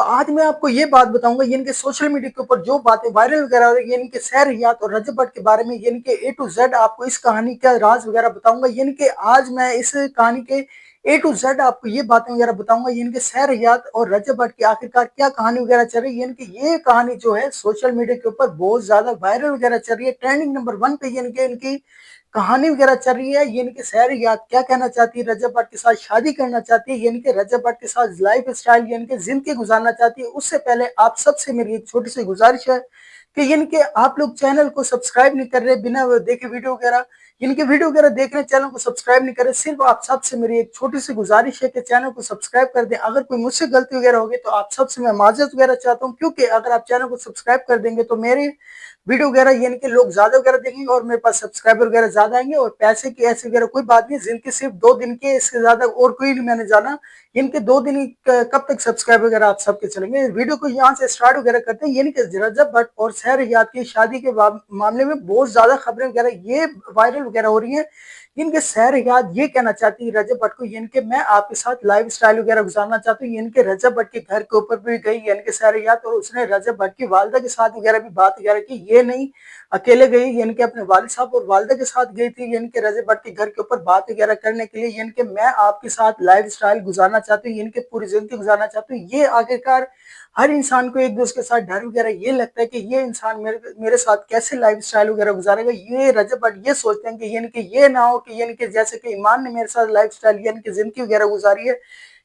आज मैं आपको ये बात बताऊंगा यानी कि सोशल मीडिया के ऊपर जो बातें वायरल वगैरह हो रही है यानी कि सैर हयात और रजब भट्ट के बारे में यानी कि ए टू जेड आपको इस कहानी का राज वगैरह बताऊंगा। यानी कि आज मैं इस कहानी के ए टू जेड आपको ये बातें वगैरह बताऊंगा यानी कि सैर हयात और रजब भट्ट की आखिरकार क्या कहानी वगैरह चल रही है। यानी कि ये कहानी जो है सोशल मीडिया के ऊपर बहुत ज्यादा वायरल वगैरह चल रही है, ट्रेंडिंग नंबर 1 पे यानी कि इनकी कहानी वगैरह चल रही है। यानी कि सैर याद क्या कहना चाहती है, रजब भट्ट के साथ शादी करना चाहती है, यानी कि रजब भट्ट के साथ लाइफ स्टाइल यानी कि जिंदगी गुजारना चाहती है। उससे पहले आप सबसे मेरी एक छोटी सी गुजारिश है कि यानी कि आप लोग चैनल को सब्सक्राइब नहीं कर रहे बिना देखे वीडियो वगैरह, यानी कि वीडियो वगैरह देख रहे चैनल को सब्सक्राइब नहीं कर रहे। सिर्फ आप सबसे मेरी एक छोटी सी गुजारिश है कि चैनल को सब्सक्राइब कर दें। अगर कोई मुझसे गलती वगैरह होगी तो आप सबसे मैं माजरत वगैरह चाहता हूँ, क्योंकि अगर आप चैनल को सब्सक्राइब कर देंगे तो मेरे वीडियो वगैरह यानी कि लोग ज्यादा वगैरह देखेंगे और मेरे पास सब्सक्राइबर वगैरह ज्यादा आएंगे। और पैसे की ऐसी वगैरह कोई बात नहीं, जिनके सिर्फ 2 दिन के, इसके ज्यादा और कोई नहीं मैंने जाना। इनके 2 दिन ही कब तक सब्सक्राइब वगैरह आप सबके चलेंगे। वीडियो को यहाँ से स्टार्ट वगैरह करते हैं। यानी कि रजब भट्ट और सैर हयात की शादी के मामले में बहुत ज्यादा खबरें वगैरह ये वायरल वगैरह हो रही है। इनके सैर हयात ये कहना चाहती है रजब भट्ट को, यानी कि मैं आपके साथ लाइफ स्टाइल वगैरह गुजारना चाहती हूँ। यानी कि रजब भट्ट के घर के ऊपर भी गई यानी कि सैर हयात, और उसने रजब भट्ट की वालदा के साथ वगैरह भी बात वगैरह की। ये नहीं अकेले गई, यानी कि अपने वालिद साहब और वालदा के साथ गई थी यानी कि रजब भट्ट के घर के ऊपर बात वगैरह करने के लिए। यानी कि मैं आपके साथ लाइफ स्टाइल गुजारना चाहती हूँ, यानी कि पूरी जिंदगी गुजारना चाहती हूँ। ये आखिरकार हर इंसान को एक दूसरे के साथ डर वगैरह ये लगता है कि ये इंसान मेरे साथ कैसे लाइफ स्टाइल वगैरह गुजारेगा। ये रजब भट्ट ये सोचते हैं कि यानी कि ये ना हो कि यानी कि जैसे कि ईमान ने मेरे साथ लाइफ स्टाइल यानी कि जिंदगी वगैरह गुजारी है,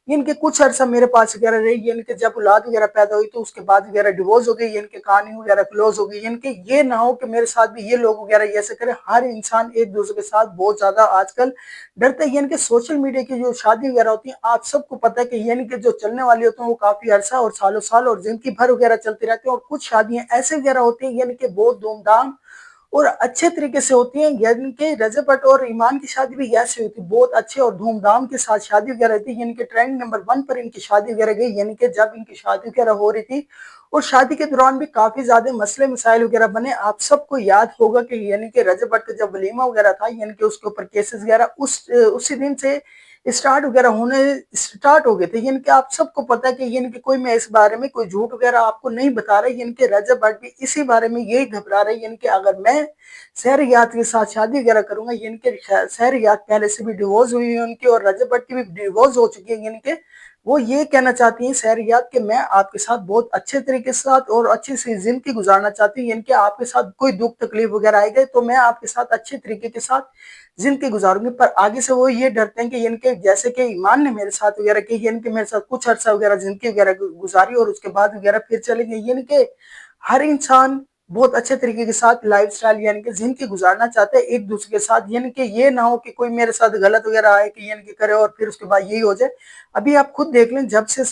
इनके कुछ अरसा मेरे पास वगैरह रही, यानी कि जब औलाद वगैरह पैदा हुई तो उसके बाद वगैरह डिवोर्स हो गई, यानी कि कहानी वगैरह क्लोज हो गई। यानी कि ये ना हो कि मेरे साथ भी ये लोग वगैरह ऐसे करें। हर इंसान एक दूसरे के साथ बहुत ज्यादा आजकल डरता है। यानी कि सोशल मीडिया की जो शादी वगैरह होती है आप सबको पता है कि यानी कि जो चलने वाली होती है वो काफी अरसा और सालों साल और जिंदगी भर वगैरह चलती रहती है। और कुछ शादियां ऐसे वगैरह होती है यानी कि बहुत धूमधाम और अच्छे तरीके से होती है। यानी कि रजब भट्ट और ईमान की शादी भी ऐसी हुई थी, बहुत अच्छे और धूमधाम के साथ शादी वगैरह थी। यानी कि ट्रेंड नंबर 1 पर इनकी शादी वगैरह गई, यानी कि जब इनकी शादी वगैरह हो रही थी और शादी के दौरान भी काफी ज्यादा मसले मसाइल वगैरह बने। आप सबको याद होगा कि यानी कि रजब भट्ट का जब वलीमा वगैरह था यानी कि उसके ऊपर केसेस वगैरह उसी दिन से स्टार्ट वगैरह होने स्टार्ट हो गए थे। यानी कि आप सबको पता है कि यानी कि कोई मैं इस बारे में कोई झूठ वगैरह आपको नहीं बता रहा। यानी कि रजब भट्ट भी इसी बारे में यही घबरा रहे, यानी कि अगर मैं सहर याद के साथ शादी वगैरह करूंगा, यानी कि सहर याद पहले से भी डिवोर्स हुई है उनकी और रजब भट्ट की भी डिवोर्स हो चुकी है। यानी कि वो ये कहना चाहती हैं सहर याद कि मैं आपके साथ बहुत अच्छे तरीके के साथ और अच्छी सी जिंदगी गुजारना चाहती हूँ। यानी कि आपके साथ कोई दुख तकलीफ वगैरह आएगा तो मैं आपके साथ अच्छे तरीके के साथ जिंदगी गुजारूंगी। पर आगे से वो ये डरते हैं कि यानी कि जैसे कि ईमान ने मेरे साथ वगैरह की, यानी कि मेरे साथ कुछ अर्सा वगैरह जिंदगी वगैरह गुजारी और उसके बाद वगैरह फिर चले गए। यानी कि हर इंसान बहुत अच्छे तरीके के साथ लाइफ स्टाइल यानी कि जिंदगी गुजारना चाहते हैं एक दूसरे के साथ। यानी कि ये ना हो कि कोई मेरे साथ गलत वगैरह आए कि यानी कि करे और फिर उसके बाद यही हो जाए। अभी आप खुद देख लें, जब से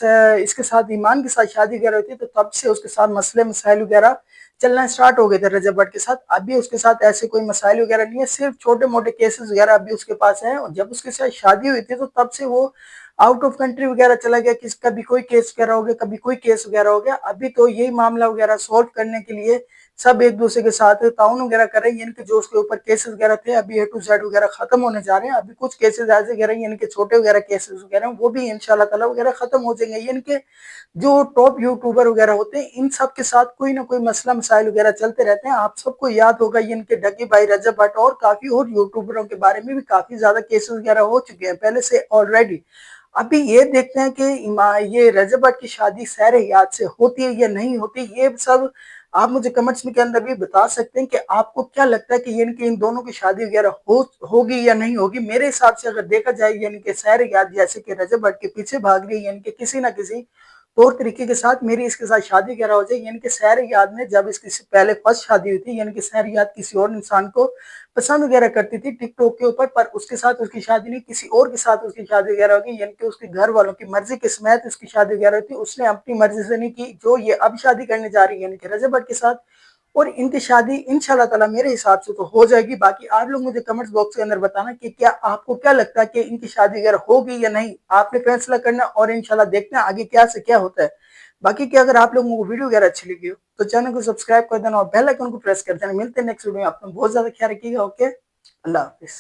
इसके साथ ईमान के साथ शादी वगैरह होती है तो तब से उसके साथ मसले मसाइल वगैरह चलना स्टार्ट हो गए थे रजब भट्ट के साथ। अभी उसके साथ ऐसे कोई मसाइल वगैरह नहीं है, सिर्फ छोटे मोटे केसेस वगैरह अभी उसके पास हैं। और जब उसके साथ शादी हुई थी तो तब से वो आउट ऑफ कंट्री वगैरह चला गया, किस कभी कोई केस वगैरह हो गया, कभी कोई केस वगैरह हो गया। अभी तो यही मामला वगैरह सोल्व करने के लिए सब एक दूसरे के साथ ताउन वगैरह कर रहे हैं। यानी कि जो उसके ऊपर केसेस वगैरह थे अभी ए टू जेड वगैरह खत्म होने जा रहे हैं। अभी कुछ केसेस ऐसे वगैरह यानी कि छोटे वगैरह केसेस वगैरह वो भी इंशाल्लाह ताला वगैरह खत्म हो जाएंगे। यानी कि जो टॉप यूट्यूबर वगैरह होते हैं इन सब के साथ कोई ना कोई मसला मसाइल वगैरह चलते रहते हैं। आप सबको याद होगा यानी कि डगी भाई, रजब भट्ट और काफी और यूट्यूबरों के बारे में भी काफी ज्यादा केसेस वगैरह हो चुके हैं पहले से ऑलरेडी। अभी ये देखते हैं कि ये रजब भट्ट की शादी सहर याद से होती है या नहीं होती। ये सब आप मुझे कमेंट्स में के अंदर भी बता सकते हैं कि आपको क्या लगता है कि यानी कि इन दोनों की शादी वगैरह होगी या नहीं होगी। मेरे हिसाब से अगर देखा जाए यानी कि सहर याद जैसे कि रजब भट्ट के पीछे भाग रही है यानी कि किसी ना किसी तौर तरीके के साथ मेरी इसके साथ शादी वगैरह हो जाए। यानी कि सहर याद ने जब इसकी पहले फर्स्ट शादी हुई थी यानी कि सहर याद किसी और इंसान को पसंद वगैरह करती थी टिकटॉक के ऊपर, पर उसके साथ उसकी शादी नहीं किसी और के साथ उसकी शादी वगैरह होगी। यानी कि उसके घर वालों की मर्जी के समेत उसकी शादी वगैरह होती, उसने अपनी मर्जी से नहीं की। जो ये अब शादी करने जा रही है यानी कि रजब भट्ट के साथ, और इनकी शादी इंशाल्लाह ताला मेरे हिसाब से तो हो जाएगी। बाकी आप लोग मुझे कमेंट्स बॉक्स के अंदर बताना कि क्या आपको क्या लगता है कि इनकी शादी वगैरह होगी या नहीं, आपने फैसला करना और इंशाल्लाह देखते हैं आगे क्या से क्या होता है। बाकी क्या अगर आप लोगों को वीडियो वगैरह अच्छी लगी हो तो चैनल को सब्सक्राइब कर देना और बेल आइकन को प्रेस कर देना। मिलते हैं नेक्स्ट वीडियो में, आपका बहुत ज्यादा ख्याल रखिएगा। ओके, अल्लाह हाफिज।